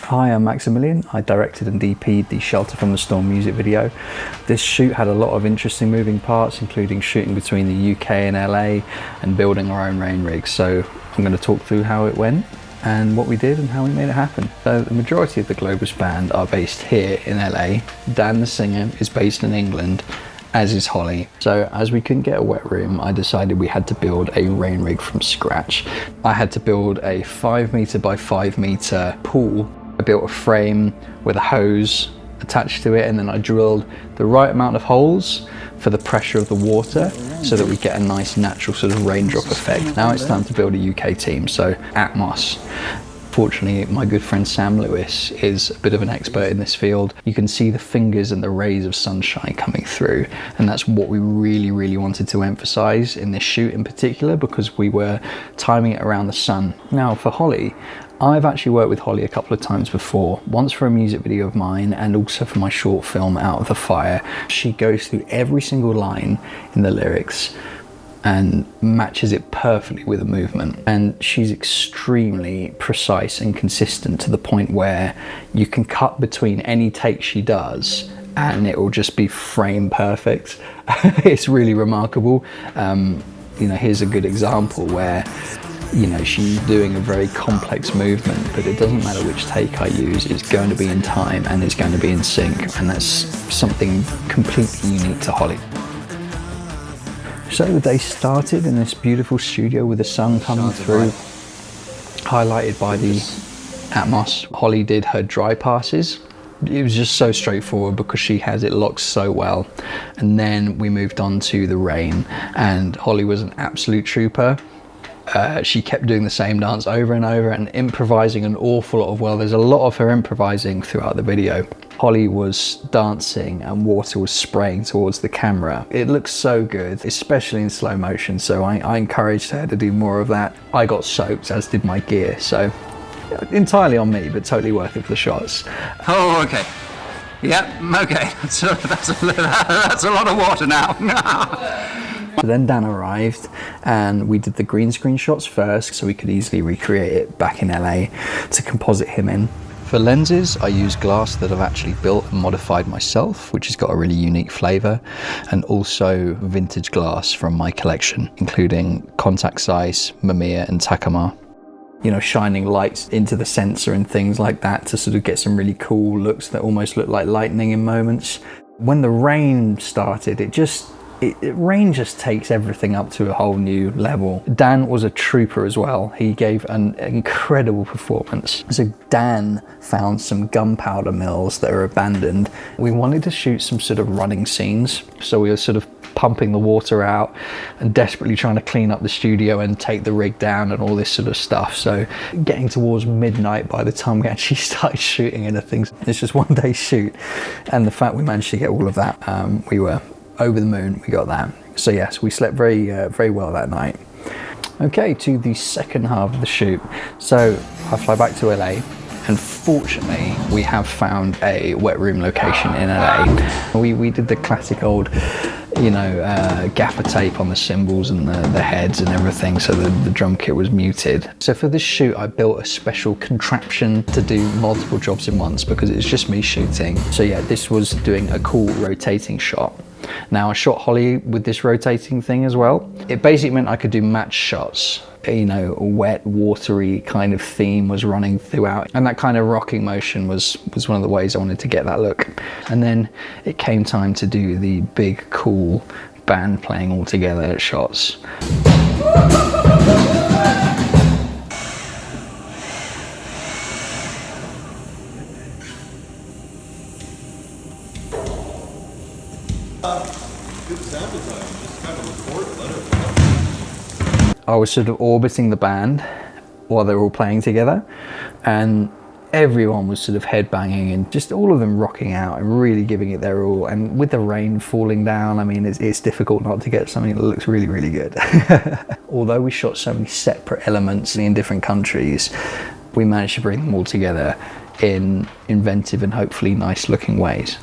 Hi, I'm Maximillian. I directed and DP'd the Shelter from the Storm music video. This shoot had a lot of interesting moving parts, including shooting between the UK and LA and building our own rain rig. So I'm going to talk through how it went and what we did and how we made it happen. So the majority of the Globus band are based here in LA. Dan, the singer, is based in England, as is Holly. So as we couldn't get a wet room, I decided we had to build a rain rig from scratch. I had to build a 5 meter by 5 meter pool. I built a frame with a hose attached to it, and then I drilled the right amount of holes for the pressure of the water so that we get a nice natural sort of raindrop effect. Now it's time to build a UK team, so Atmos. Fortunately, my good friend Sam Lewis is a bit of an expert in this field. You can see the fingers and the rays of sunshine coming through, and that's what we really wanted to emphasize in this shoot in particular, because we were timing it around the sun. Now for Holly, I've actually worked with Holly a couple of times before, once for a music video of mine and also for my short film Out of the Fire. She goes through every single line in the lyrics and matches it perfectly with the movement, and she's extremely precise and consistent to the point where you can cut between any take she does and it will just be frame perfect. It's really remarkable. You know, here's a good example where, you know, she's doing a very complex movement, but it doesn't matter which take I use, it's going to be in time and it's going to be in sync, and that's something completely unique to Holly. So the day started in this beautiful studio with the sun coming through, highlighted by the Atmos. Holly did her dry passes. It was just so straightforward because she has it locked so well. And then we moved on to the rain, and Holly was an absolute trooper. She kept doing the same dance over and over and improvising an awful lot of, well, there's a lot of her improvising throughout the video. Holly was dancing and water was spraying towards the camera. It looks so good, especially in slow motion, so I encouraged her to do more of that. I got soaked, as did my gear, so entirely on me, but totally worth it for the shots. Oh, okay. Yeah, okay. That's a lot of water now. So then Dan arrived and we did the green screen shots first so we could easily recreate it back in LA to composite him in. For lenses, I used glass that I've actually built and modified myself, which has got a really unique flavour, and also vintage glass from my collection, including Contact Zeiss, Mamiya and Takamar. You know, shining lights into the sensor and things like that to sort of get some really cool looks that almost look like lightning in moments. When the rain started, rain just takes everything up to a whole new level. Dan was a trooper as well. He gave an incredible performance. So Dan found some gunpowder mills that are abandoned. We wanted to shoot some sort of running scenes, so we were sort of pumping the water out and desperately trying to clean up the studio and take the rig down and all this sort of stuff. So getting towards midnight by the time we actually started shooting anything. It's just one day shoot, and the fact we managed to get all of that, we were over the moon. We got that. So yes, we slept very well that night. Okay, to the second half of the shoot. So I fly back to LA, and fortunately we have found a wet room location in LA. We did the classic old, you know, gaffer tape on the cymbals and the heads and everything, so the drum kit was muted. So for this shoot I built a special contraption to do multiple jobs in once because it's just me shooting. So yeah, this was doing a cool rotating shot. Now I shot Holly with this rotating thing as well. It basically meant I could do match shots. You know, a wet, watery kind of theme was running throughout, and that kind of rocking motion was one of the ways I wanted to get that look. And then it came time to do the big, cool band playing all together shots. Good sound design. Just kind of record, let it I was sort of orbiting the band while they were all playing together, and everyone was sort of headbanging and just all of them rocking out and really giving it their all. And with the rain falling down, I mean, it's difficult not to get something that looks really good. Although we shot so many separate elements in different countries, we managed to bring them all together in inventive and hopefully nice looking ways.